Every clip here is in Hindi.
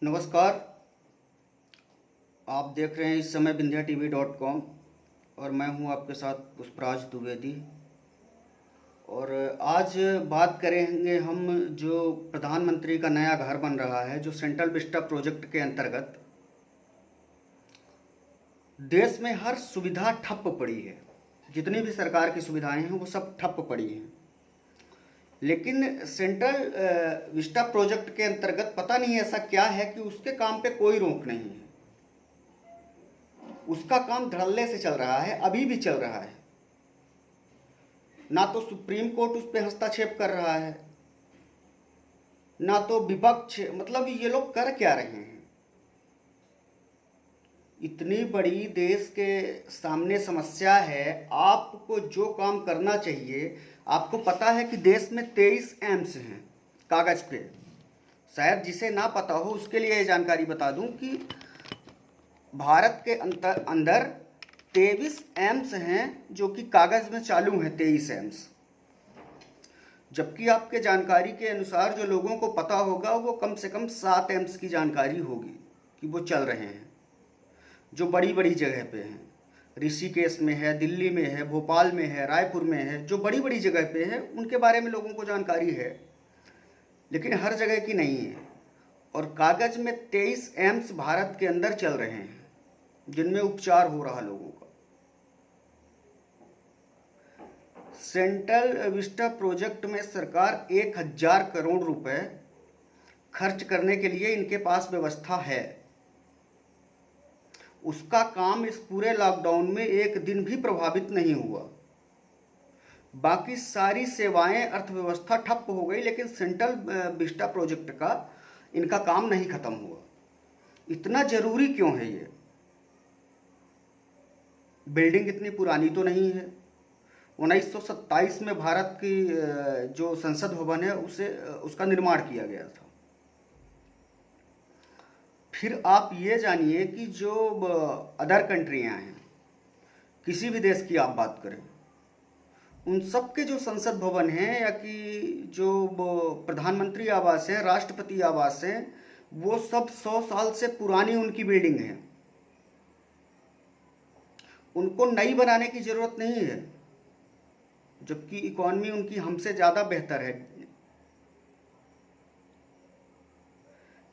नमस्कार। आप देख रहे हैं इस समय विंध्याTV.com और मैं हूं आपके साथ पुष्पराज द्विवेदी। और आज बात करेंगे हम जो प्रधानमंत्री का नया घर बन रहा है, जो सेंट्रल विस्टा प्रोजेक्ट के अंतर्गत देश में हर सुविधा ठप पड़ी है। जितनी भी सरकार की सुविधाएं हैं वो सब ठप पड़ी हैं। लेकिन सेंट्रल विस्टा प्रोजेक्ट के अंतर्गत पता नहीं ऐसा क्या है कि उसके काम पे कोई रोक नहीं है। उसका काम धड़ल्ले से चल रहा है, अभी भी चल रहा है। ना तो सुप्रीम कोर्ट उस पर हस्तक्षेप कर रहा है, ना तो विपक्ष। मतलब ये लोग कर क्या रहे हैं? इतनी बड़ी देश के सामने समस्या है, आपको जो काम करना चाहिए। आपको पता है कि देश में 23 एम्स हैं कागज पे। शायद जिसे ना पता हो उसके लिए ये जानकारी बता दूं कि भारत के अंदर 23 एम्स हैं जो कि कागज में चालू हैं, 23 एम्स। जबकि आपके जानकारी के अनुसार जो लोगों को पता होगा वो कम से कम 7 एम्स की जानकारी होगी कि वो चल रहे हैं, जो बड़ी बड़ी जगह पे हैं। ऋषिकेश में है, दिल्ली में है, भोपाल में है, रायपुर में है। जो बड़ी बड़ी जगह पे है उनके बारे में लोगों को जानकारी है, लेकिन हर जगह की नहीं है। और कागज में 23 एम्स भारत के अंदर चल रहे हैं जिनमें उपचार हो रहा लोगों का। सेंट्रल विस्टा प्रोजेक्ट में सरकार 1000 करोड़ रुपए खर्च करने के लिए इनके पास व्यवस्था है। उसका काम इस पूरे लॉकडाउन में एक दिन भी प्रभावित नहीं हुआ। बाकी सारी सेवाएं, अर्थव्यवस्था ठप हो गई, लेकिन सेंट्रल विस्टा प्रोजेक्ट का इनका काम नहीं खत्म हुआ। इतना जरूरी क्यों है ये? बिल्डिंग इतनी पुरानी तो नहीं है। 1927 में भारत की जो संसद भवन है उसका निर्माण किया गया था। फिर आप ये जानिए कि जो अदर कंट्रियां हैं, किसी भी देश की आप बात करें, उन सब के जो संसद भवन हैं या कि जो प्रधानमंत्री आवास है, राष्ट्रपति आवास है, वो सब 100 साल से पुरानी उनकी बिल्डिंग है। उनको नई बनाने की जरूरत नहीं है, जबकि इकॉनमी उनकी हमसे ज़्यादा बेहतर है।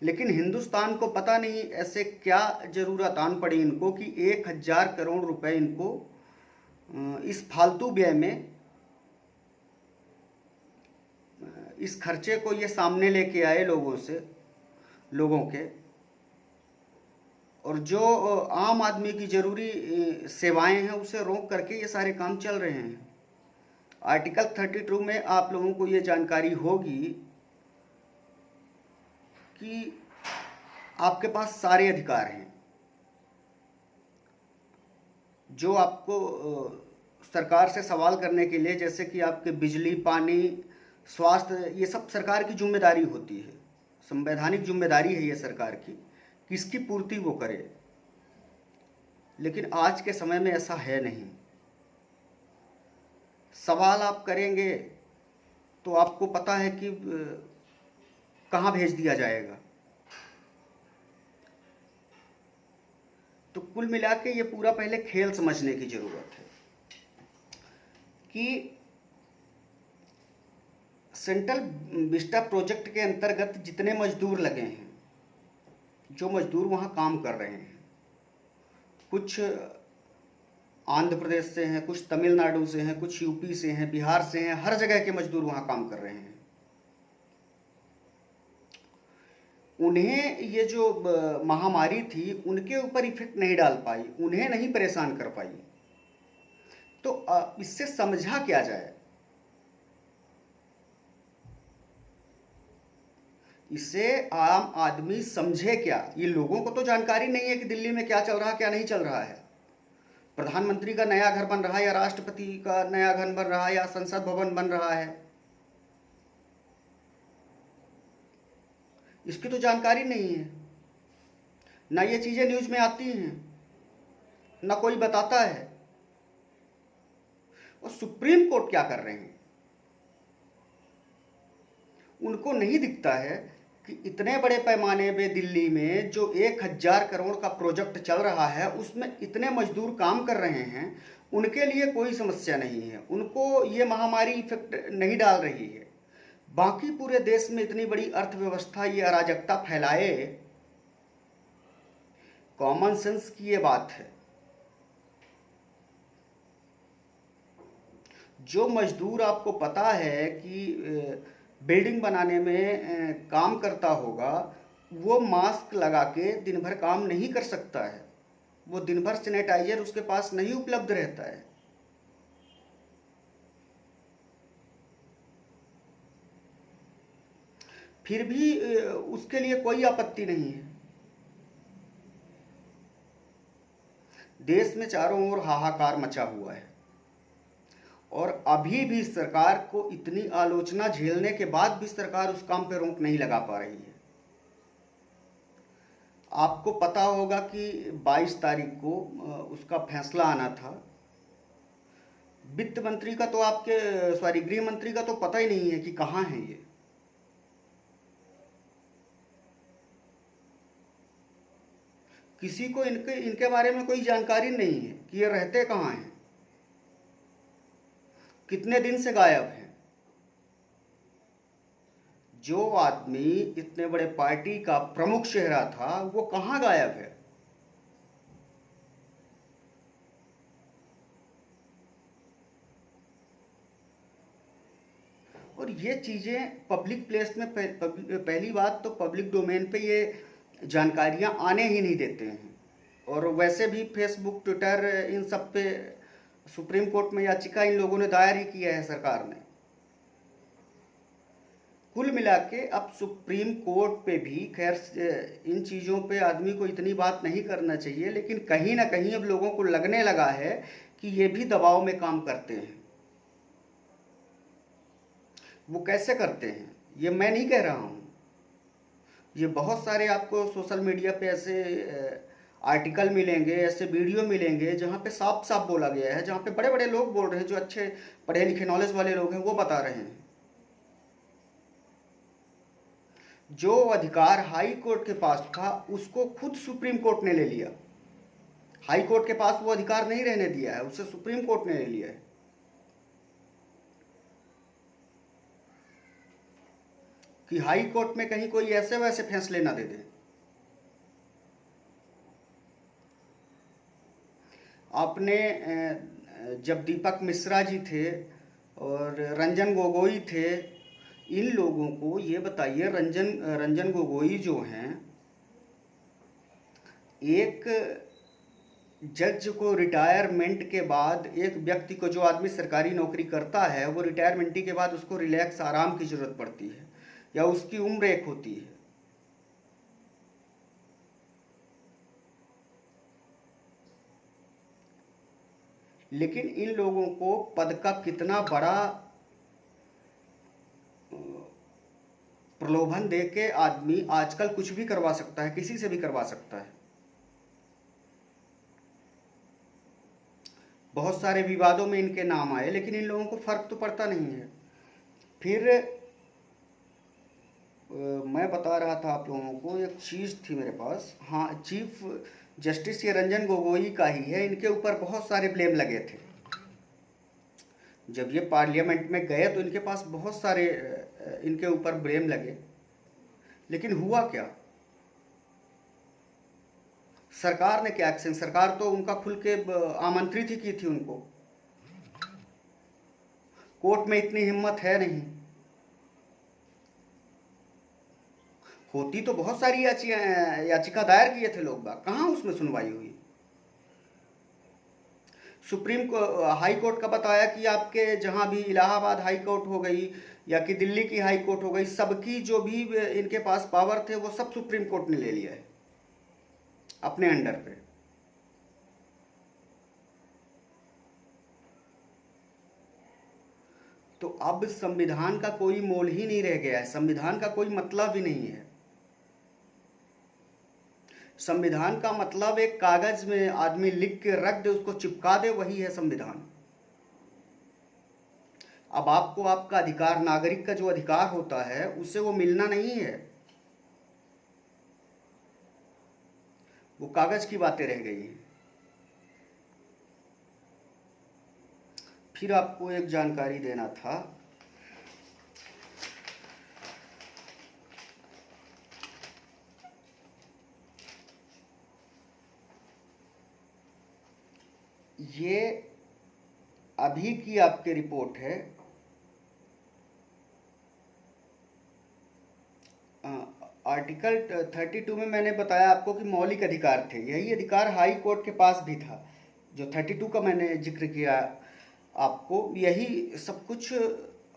लेकिन हिंदुस्तान को पता नहीं ऐसे क्या जरूरत आन पड़ी इनको कि 1000 करोड़ रुपए इनको इस फालतू व्यय में, इस खर्चे को ये सामने लेके आए लोगों के। और जो आम आदमी की जरूरी सेवाएं हैं उसे रोक करके ये सारे काम चल रहे हैं। आर्टिकल 32 में आप लोगों को ये जानकारी होगी कि आपके पास सारे अधिकार हैं जो आपको सरकार से सवाल करने के लिए, जैसे कि आपके बिजली, पानी, स्वास्थ्य, ये सब सरकार की जिम्मेदारी होती है। संवैधानिक जिम्मेदारी है ये सरकार की, किसकी पूर्ति वो करे। लेकिन आज के समय में ऐसा है नहीं। सवाल आप करेंगे तो आपको पता है कि कहाँ भेज दिया जाएगा। तो कुल मिला के ये पूरा पहले खेल समझने की जरूरत है कि सेंट्रल विस्टा प्रोजेक्ट के अंतर्गत जितने मजदूर लगे हैं, जो मजदूर वहाँ काम कर रहे हैं, कुछ आंध्र प्रदेश से हैं, कुछ तमिलनाडु से हैं, कुछ यूपी से हैं, बिहार से हैं, हर जगह के मजदूर वहाँ काम कर रहे हैं। उन्हें ये जो महामारी थी उनके ऊपर इफेक्ट नहीं डाल पाई, उन्हें नहीं परेशान कर पाई। तो इससे समझा क्या जाए? इसे आम आदमी समझे क्या? ये लोगों को तो जानकारी नहीं है कि दिल्ली में क्या चल रहा है, क्या नहीं चल रहा है। प्रधानमंत्री का नया घर बन रहा है या राष्ट्रपति का नया घर बन रहा है या संसद भवन बन रहा है, इसकी तो जानकारी नहीं है। ना ये चीजें न्यूज में आती हैं, ना कोई बताता है। और सुप्रीम कोर्ट क्या कर रहे हैं? उनको नहीं दिखता है कि इतने बड़े पैमाने पे दिल्ली में जो 1,000 करोड़ का प्रोजेक्ट चल रहा है उसमें इतने मजदूर काम कर रहे हैं, उनके लिए कोई समस्या नहीं है, उनको ये महामारी इफेक्ट नहीं डाल रही है। बाकी पूरे देश में इतनी बड़ी अर्थव्यवस्था ये अराजकता फैलाए, कॉमन सेंस की ये बात है। जो मजदूर आपको पता है कि बिल्डिंग बनाने में काम करता होगा, वो मास्क लगा के दिन भर काम नहीं कर सकता है, वो दिन भर सैनिटाइजर उसके पास नहीं उपलब्ध रहता है। फिर भी उसके लिए कोई आपत्ति नहीं है। देश में चारों ओर हाहाकार मचा हुआ है और अभी भी सरकार को इतनी आलोचना झेलने के बाद भी सरकार उस काम पे रोक नहीं लगा पा रही है। आपको पता होगा कि 22 तारीख को उसका फैसला आना था। वित्त मंत्री का तो गृह मंत्री का तो पता ही नहीं है कि कहाँ है ये। किसी को इनके बारे में कोई जानकारी नहीं है कि ये रहते कहाँ हैं, कितने दिन से गायब हैं। जो आदमी इतने बड़े पार्टी का प्रमुख चेहरा था, वो कहाँ गायब है। और ये चीजें पब्लिक प्लेस में पहली बात तो पब्लिक डोमेन पे ये जानकारियां आने ही नहीं देते हैं। और वैसे भी फेसबुक, ट्विटर, इन सब पे सुप्रीम कोर्ट में याचिका इन लोगों ने दायर ही किया है सरकार ने। कुल मिला के अब सुप्रीम कोर्ट पे भी, खैर इन चीज़ों पे आदमी को इतनी बात नहीं करना चाहिए, लेकिन कहीं ना कहीं अब लोगों को लगने लगा है कि ये भी दबाव में काम करते हैं। वो कैसे करते हैं ये मैं नहीं कह रहा हूँ, ये बहुत सारे आपको सोशल मीडिया पे ऐसे आर्टिकल मिलेंगे, ऐसे वीडियो मिलेंगे जहाँ पे साफ साफ बोला गया है, जहाँ पे बड़े बड़े लोग बोल रहे हैं, जो अच्छे पढ़े लिखे नॉलेज वाले लोग हैं, वो बता रहे हैं। जो अधिकार हाई कोर्ट के पास था उसको खुद सुप्रीम कोर्ट ने ले लिया। हाई कोर्ट के पास वो अधिकार नहीं रहने दिया है, उसे सुप्रीम कोर्ट ने ले लिया है कि हाई कोर्ट में कहीं कोई ऐसे वैसे फैसले ना दे दे। आपने जब दीपक मिश्रा जी थे और रंजन गोगोई थे, इन लोगों को ये बताइए, रंजन गोगोई जो हैं, एक जज को रिटायरमेंट के बाद, एक व्यक्ति को, जो आदमी सरकारी नौकरी करता है, वो रिटायरमेंट के बाद उसको रिलैक्स आराम की ज़रूरत पड़ती है या उसकी उम्र एक होती है। लेकिन इन लोगों को पद का कितना बड़ा प्रलोभन दे के आदमी आजकल कुछ भी करवा सकता है, किसी से भी करवा सकता है। बहुत सारे विवादों में इनके नाम आए, लेकिन इन लोगों को फर्क तो पड़ता नहीं है। फिर मैं बता रहा था आप लोगों को, एक चीज़ थी मेरे पास, हाँ, चीफ जस्टिस ये रंजन गोगोई का ही है। इनके ऊपर बहुत सारे ब्लेम लगे थे। जब ये पार्लियामेंट में गए तो इनके पास बहुत सारे इनके ऊपर ब्लेम लगे, लेकिन हुआ क्या? सरकार ने क्या एक्शन? सरकार तो उनका खुल के आमंत्रित ही की थी उनको। कोर्ट में इतनी हिम्मत है नहीं, होती तो बहुत सारी याचिका दायर किए थे लोग बाग, कहाँ उसमें सुनवाई हुई? हाई कोर्ट का बताया कि आपके जहाँ भी इलाहाबाद हाई कोर्ट हो गई या कि दिल्ली की हाई कोर्ट हो गई, सबकी जो भी इनके पास पावर थे वो सब सुप्रीम कोर्ट ने ले लिया है अपने अंडर पे। तो अब संविधान का कोई मोल ही नहीं रह गया है, संविधान का कोई मतलब ही नहीं है। संविधान का मतलब एक कागज में आदमी लिख के रख दे, उसको चिपका दे, वही है संविधान। अब आपको आपका अधिकार, नागरिक का जो अधिकार होता है, उससे वो मिलना नहीं है। वो कागज़ की बातें रह गई हैं। फिर आपको एक जानकारी देना था, ये अभी की आपकी रिपोर्ट है। आर्टिकल 32 में मैंने बताया आपको कि मौलिक अधिकार थे, यही अधिकार हाई कोर्ट के पास भी था। जो 32 का मैंने जिक्र किया आपको, यही सब कुछ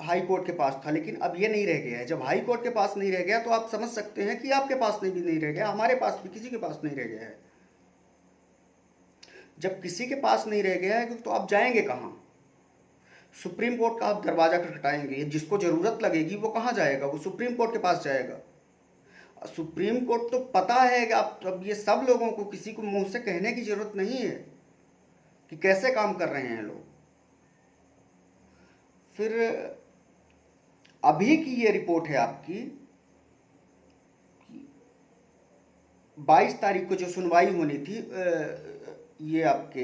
हाई कोर्ट के पास था, लेकिन अब ये नहीं रह गया है। जब हाई कोर्ट के पास नहीं रह गया तो आप समझ सकते हैं कि आपके पास भी नहीं रह गया, हमारे पास भी, किसी के पास नहीं रह गया है। जब किसी के पास नहीं रह गया है तो आप जाएंगे कहाँ? सुप्रीम कोर्ट का आप दरवाज़ा खटखटाएंगे। जिसको ज़रूरत लगेगी वो कहाँ जाएगा? वो सुप्रीम कोर्ट के पास जाएगा। सुप्रीम कोर्ट तो पता है कि आप, अब ये सब लोगों को, किसी को मुंह से कहने की ज़रूरत नहीं है कि कैसे काम कर रहे हैं लोग। फिर अभी की ये रिपोर्ट है आपकी, 22 तारीख को जो सुनवाई होनी थी, ये आपके,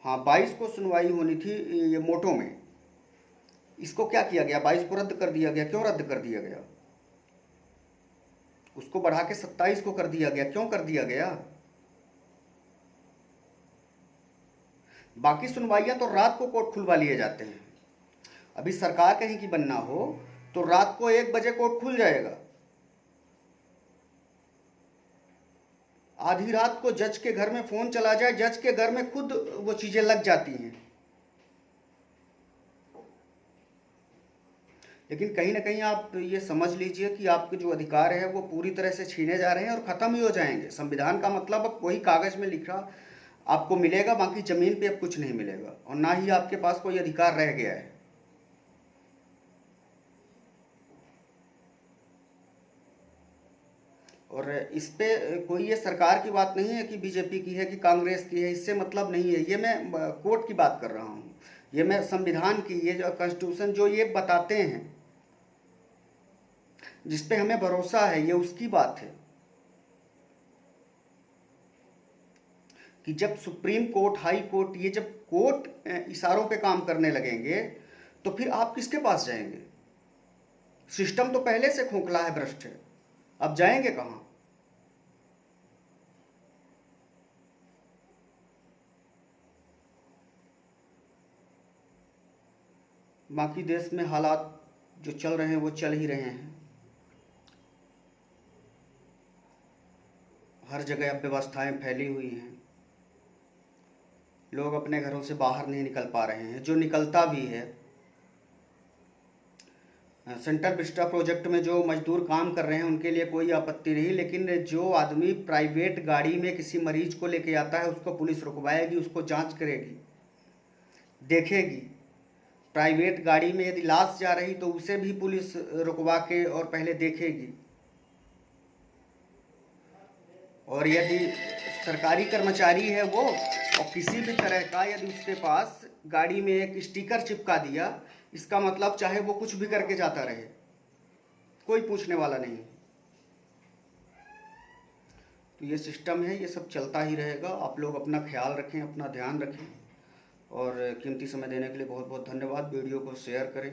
हाँ 22 को सुनवाई होनी थी ये मोटो में। इसको क्या किया गया? 22 को रद्द कर दिया गया। क्यों रद्द कर दिया गया? उसको बढ़ा के 27 को कर दिया गया। क्यों कर दिया गया? बाकी सुनवाइयां तो रात को कोर्ट खुलवा लिए जाते हैं। अभी सरकार कहीं की बनना हो तो रात को 1 बजे कोर्ट खुल जाएगा। आधी रात को जज के घर में फोन चला जाए, जज के घर में खुद वो चीजें लग जाती हैं। लेकिन कहीं ना कहीं आप ये समझ लीजिए कि आपके जो अधिकार है वो पूरी तरह से छीने जा रहे हैं और ख़त्म ही हो जाएंगे। संविधान का मतलब अब वही कागज़ में लिखा आपको मिलेगा, बाकी ज़मीन पे अब कुछ नहीं मिलेगा, और ना ही आपके पास कोई अधिकार रह गया है। और इस पे कोई ये सरकार की बात नहीं है कि बीजेपी की है कि कांग्रेस की है, इससे मतलब नहीं है। ये मैं कोर्ट की बात कर रहा हूँ, ये मैं संविधान की, ये जो कॉन्स्टिट्यूशन जो ये बताते हैं, जिस पे हमें भरोसा है, ये उसकी बात है कि जब सुप्रीम कोर्ट, हाई कोर्ट, ये जब कोर्ट इशारों पे काम करने लगेंगे तो फिर आप किसके पास जाएंगे? सिस्टम तो पहले से खोखला है, भ्रष्ट है, अब जाएंगे कहाँ? बाकी देश में हालात जो चल रहे हैं वो चल ही रहे हैं। हर जगह अब व्यवस्थाएं फैली हुई हैं, लोग अपने घरों से बाहर नहीं निकल पा रहे हैं। जो निकलता भी है, सेंट्रल विस्टा प्रोजेक्ट में जो मजदूर काम कर रहे हैं उनके लिए कोई आपत्ति नहीं, लेकिन जो आदमी प्राइवेट गाड़ी में किसी मरीज को लेके आता है उसको पुलिस रुकवाएगी, उसको जांच करेगी, देखेगी। प्राइवेट गाड़ी में यदि लाश जा रही तो उसे भी पुलिस रुकवा के और पहले देखेगी। और यदि सरकारी कर्मचारी है वो, और किसी भी तरह का यदि उसके पास गाड़ी में एक स्टिकर चिपका दिया, इसका मतलब चाहे वो कुछ भी करके जाता रहे, कोई पूछने वाला नहीं। तो ये सिस्टम है, ये सब चलता ही रहेगा। आप लोग अपना ख्याल रखें, अपना ध्यान रखें, और कीमती समय देने के लिए बहुत बहुत धन्यवाद। वीडियो को शेयर करें।